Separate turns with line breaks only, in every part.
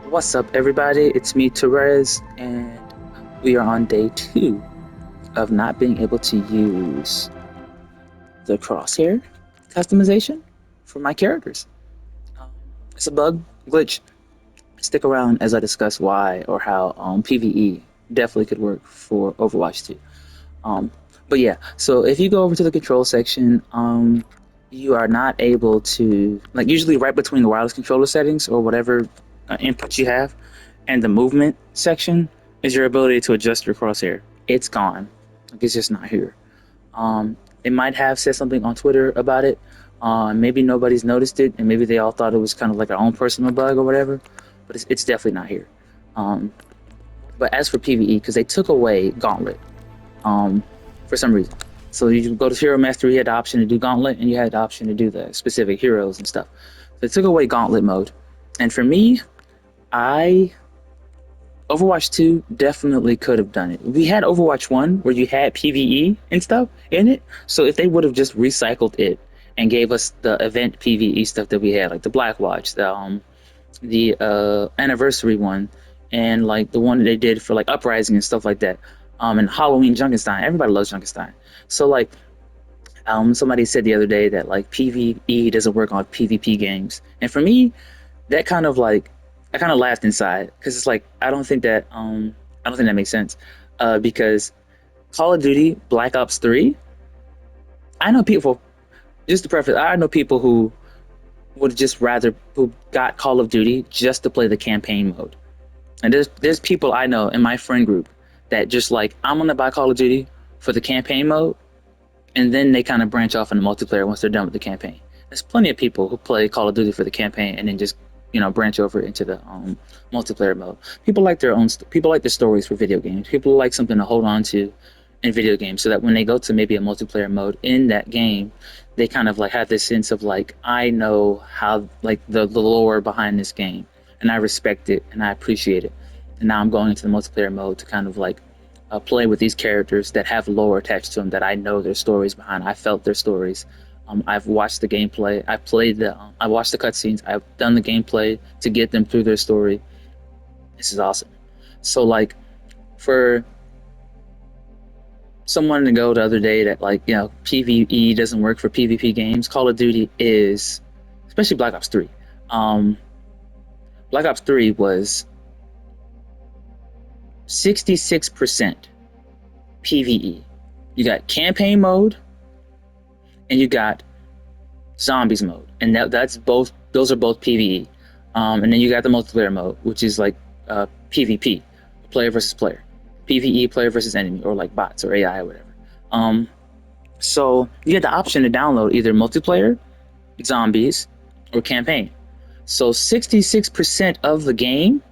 What's up, everybody? It's me, Therese, and we are on day 2 of not being able to use the crosshair customization for my characters. Um, it's a bug glitch. Stick around as I discuss why or how PvE definitely could work for Overwatch 2. Um, but yeah, so if you go over to the control section, you are not able to, like, usually right between the wireless controller settings or whatever inputs you have and the movement section is your ability to adjust your crosshair. It's gone. Like, it's just not here. It might have said something on Twitter about it. Maybe nobody's noticed it, and maybe they all thought it was kind of like our own personal bug or whatever. But it's definitely not here. Um, but as for PVE, because they took away Gauntlet um, for some reason. So you go to Hero Mastery, you had the option to do Gauntlet, and you had the option to do the specific heroes and stuff. So they took away Gauntlet mode, and for me, I Overwatch 2 definitely could have done it. We had Overwatch 1 where you had PvE and stuff in it. So if they would have just recycled it and gave us the event PvE stuff that we had, like the Black Watch, the anniversary one, and like the one that they did for like Uprising and stuff like that. And Halloween Junkenstein. Everybody loves Junkenstein. So like somebody said the other day that like PvE doesn't work on PvP games. And for me, that kind of like I kind of laughed inside because it's like I don't think that makes sense because Call of Duty Black Ops 3. I know people, just to preface, I know people who would just rather who got Call of Duty just to play the campaign mode. And there's people I know in my friend group that just like I'm gonna buy Call of Duty for the campaign mode, and then they kind of branch off into multiplayer once they're done with the campaign. There's plenty of people who play Call of Duty for the campaign and then just branch over into the multiplayer mode. People like people like the stories for video games. People like something to hold on to in video games, so that when they go to maybe a multiplayer mode in that game, they kind of like have this sense of like I know how like the lore behind this game, and I respect it and I appreciate it. And now I'm going into the multiplayer mode to kind of like play with these characters that have lore attached to them that I know their stories behind. I felt their stories. I've watched the gameplay. I watched the cutscenes. I've done the gameplay to get them through their story. This is awesome. So like for someone to go the other day that like PVE doesn't work for PvP games, Call of Duty is, especially Black Ops 3. Um, Black Ops 3 was 66% PVE. You got campaign mode and you got zombies mode, and that's both. Those are both PVE. And then you got the multiplayer mode, which is like PvP, player versus player, PVE, player versus enemy, or like bots or AI or whatever. Um, so you had the option to download either multiplayer, zombies, or campaign. So 66% of the game,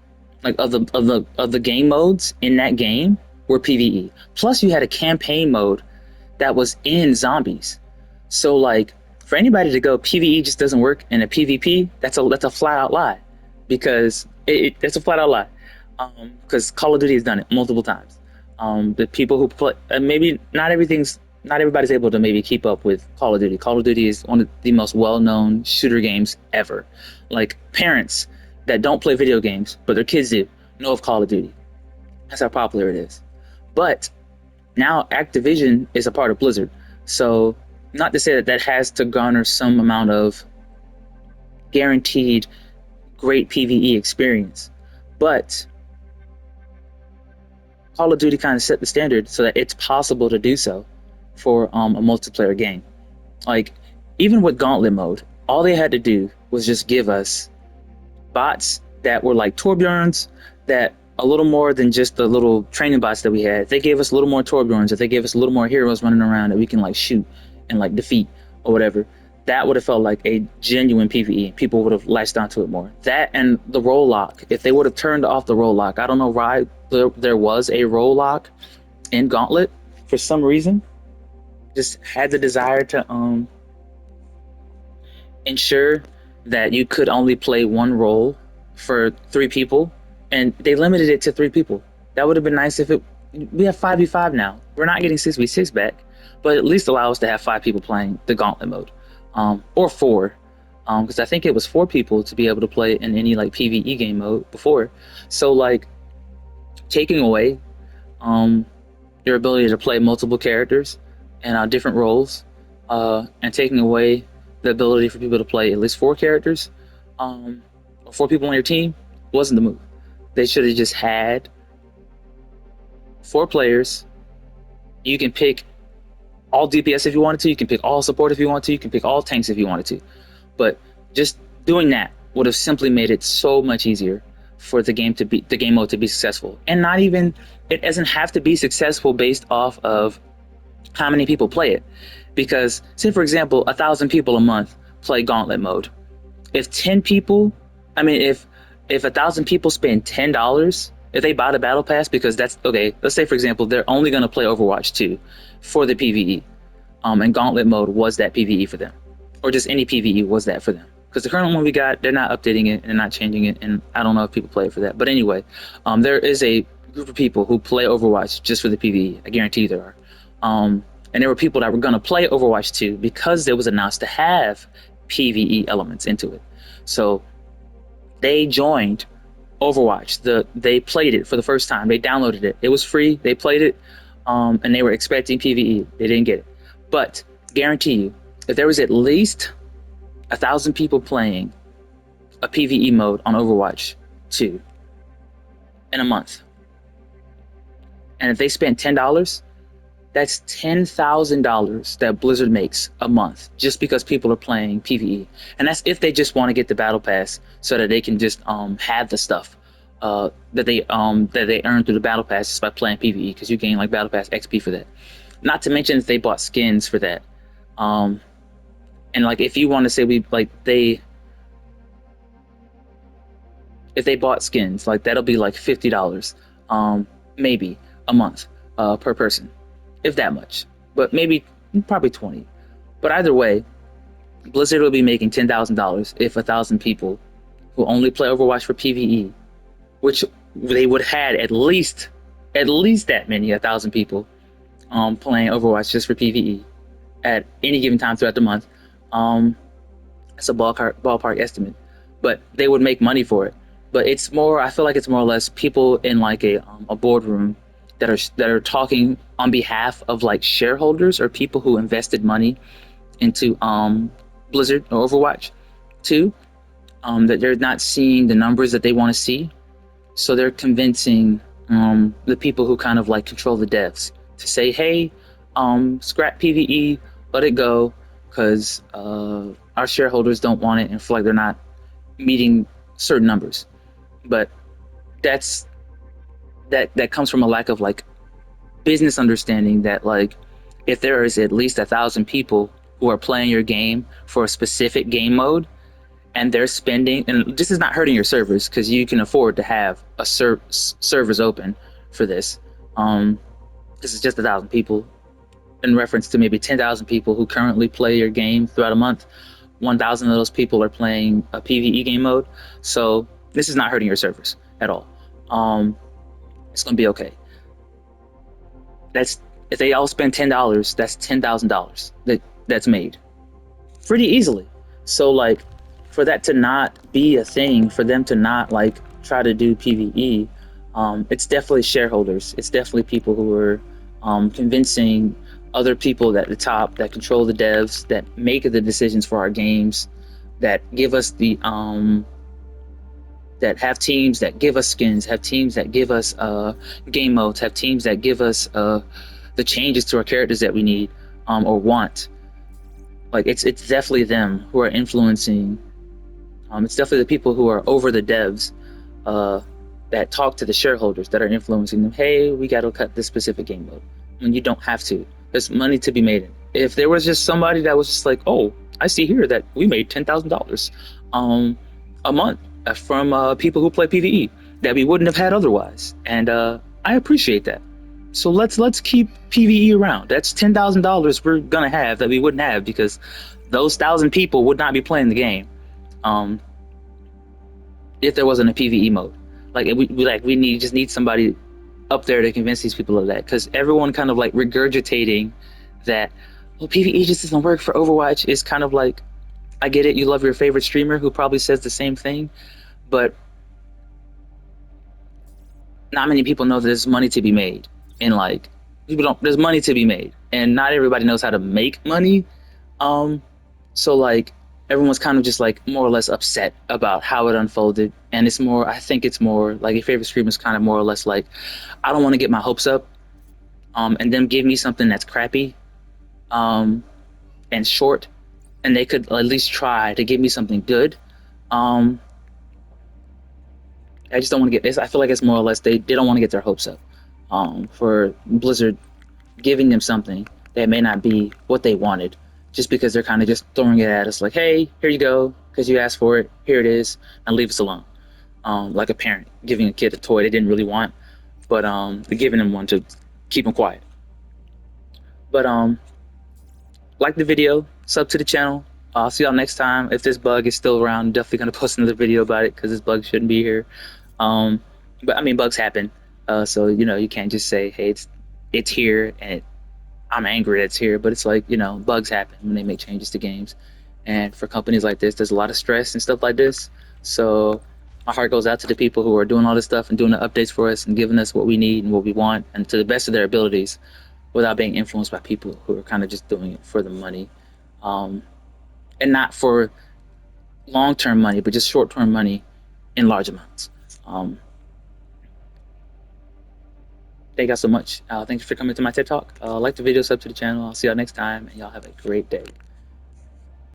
like of the game modes in that game, were PVE. Plus, you had a campaign mode that was in zombies. So like for anybody to go PVE just doesn't work in a PvP, that's a flat out lie, because it's a flat out lie. Because Call of Duty has done it multiple times. The people who play maybe not everybody's able to maybe keep up with Call of Duty. Call of Duty is one of the most well-known shooter games ever. Like parents that don't play video games but their kids do know of Call of Duty. That's how popular it is. But now Activision is a part of Blizzard, so not to say that that has to garner some amount of guaranteed great PVE experience, but Call of Duty kind of set the standard so that it's possible to do so for a multiplayer game. Like even with Gauntlet mode, all they had to do was just give us bots that were like Torbjorns, that a little more than just the little training bots that we had. They gave us a little more Torbjorns, if they gave us a little more heroes running around that we can like shoot and like defeat or whatever, that would have felt like a genuine PvE. People would have latched onto it more. That and the roll lock. If they would have turned off the roll lock, I don't know why there was a roll lock in Gauntlet for some reason. Just had the desire to ensure that you could only play one role for 3 people, and they limited it to 3 people. That would have been nice if it. We have 5v5 now. We're not getting 6v6 back, but at least allow us to have 5 people playing the Gauntlet mode, or 4. because I think it was 4 people to be able to play in any like PVE game mode before. So like taking away um, your ability to play multiple characters and different roles, and taking away the ability for people to play at least 4 characters, or 4 people on your team wasn't the move. They should have just had 4 players. You can pick all DPS if you wanted to. You can pick all support if you want to. You can pick all tanks if you wanted to. But just doing that would have simply made it so much easier for the game mode to be successful. And not even, it doesn't have to be successful based off of how many people play it. Because say for example, 1,000 people a month play Gauntlet mode. If 10 people, I mean if 1,000 people spend $10, if they buy the battle pass, because that's okay. Let's say for example they're only going to play Overwatch 2 for the PVE, and Gauntlet mode was that PVE for them, or just any PVE was that for them. Because the current one we got, they're not updating it and not changing it, and I don't know if people play it for that. But anyway, there is a group of people who play Overwatch just for the PVE. I guarantee you there are. And there were people that were going to play Overwatch 2 because it was announced to have PVE elements into it. So they joined Overwatch. They played it for the first time. They downloaded it. It was free. They played it, and they were expecting PVE. They didn't get it. But guarantee you, if there was at least 1,000 people playing a PVE mode on Overwatch 2 in a month, and if they spent $10, that's $10,000 that Blizzard makes a month just because people are playing PVE. And that's if they just want to get the battle pass so that they can just have the stuff that they earn through the battle pass just by playing PVE, because you gain like battle pass XP for that. Not to mention if they bought skins for that. And like if you want to say if they bought skins, like that'll be like $50 maybe a month per person, if that much, but maybe probably 20. But either way, Blizzard will be making $10,000 if 1,000 people who only play Overwatch for PVE, which they would have had at least that many, 1,000 people playing Overwatch just for PVE at any given time throughout the month. It's a ballpark estimate, but they would make money for it. But it's more, I feel like it's more or less people in like a boardroom that are talking on behalf of like shareholders or people who invested money into Blizzard or Overwatch 2, that they're not seeing the numbers that they want to see, so they're convincing the people who kind of like control the devs to say, hey, scrap PVE, let it go, because our shareholders don't want it and feel like they're not meeting certain numbers. But that comes from a lack of like business understanding, that like if there is at least 1,000 people who are playing your game for a specific game mode, and they're spending, and this is not hurting your servers because you can afford to have a servers open for this. This is just 1,000 people in reference to maybe 10,000 people who currently play your game throughout a month. 1,000 of those people are playing a PVE game mode, so this is not hurting your servers at all. It's gonna be okay. That's, if they all spend $10, that's $10,000 that's made pretty easily. So like, for that to not be a thing, for them to not like try to do PVE, it's definitely shareholders. It's definitely people who are convincing other people at the top that control the devs, that make the decisions for our games, that give us the that have teams that give us skins, have teams that give us game modes, have teams that give us the changes to our characters that we need or want. Like it's definitely them who are influencing. It's definitely the people who are over the devs that talk to the shareholders that are influencing them. Hey, we got to cut this specific game mode when you don't have to. There's money to be made. If there was just somebody that was just like, oh, I see here that we made $10,000 a month from people who play PVE that we wouldn't have had otherwise, and I appreciate that. So let's keep PVE around. That's $10,000 we're gonna have that we wouldn't have because those 1,000 people would not be playing the game if there wasn't a PVE mode. Like we just need somebody up there to convince these people of that, because everyone kind of like regurgitating that, well, PVE just doesn't work for Overwatch is kind of like, I get it. You love your favorite streamer who probably says the same thing, but not many people know there's money to be made. And like people don't, there's money to be made, and not everybody knows how to make money. Um, so like everyone's kind of just like more or less upset about how it unfolded, and it's more. I think it's more like your favorite streamer is kind of more or less like, I don't want to get my hopes up, and then give me something that's crappy, um, and short, and they could at least try to give me something good. Um, I just don't want to get. I feel like it's more or less they don't want to get their hopes up, for Blizzard giving them something that may not be what they wanted, just because they're kind of just throwing it at us like, hey, here you go, because you asked for it, here it is, and leave us alone. Like a parent giving a kid a toy they didn't really want, but they're giving them one to keep them quiet. But like the video, sub to the channel. I'll see y'all next time. If this bug is still around, I'm definitely gonna post another video about it because this bug shouldn't be here. Um, but I mean, bugs happen, so you can't just say, hey, it's here and I'm angry that it's here. But it's like bugs happen when they make changes to games, and for companies like this, there's a lot of stress and stuff like this. So my heart goes out to the people who are doing all this stuff and doing the updates for us and giving us what we need and what we want, and to the best of their abilities, without being influenced by people who are kind of just doing it for the money, um, and not for long-term money, but just short-term money in large amounts. Um, thank y'all so much. Thanks for coming to my TED Talk. Like the video, sub to the channel. I'll see y'all next time, and y'all have a great day.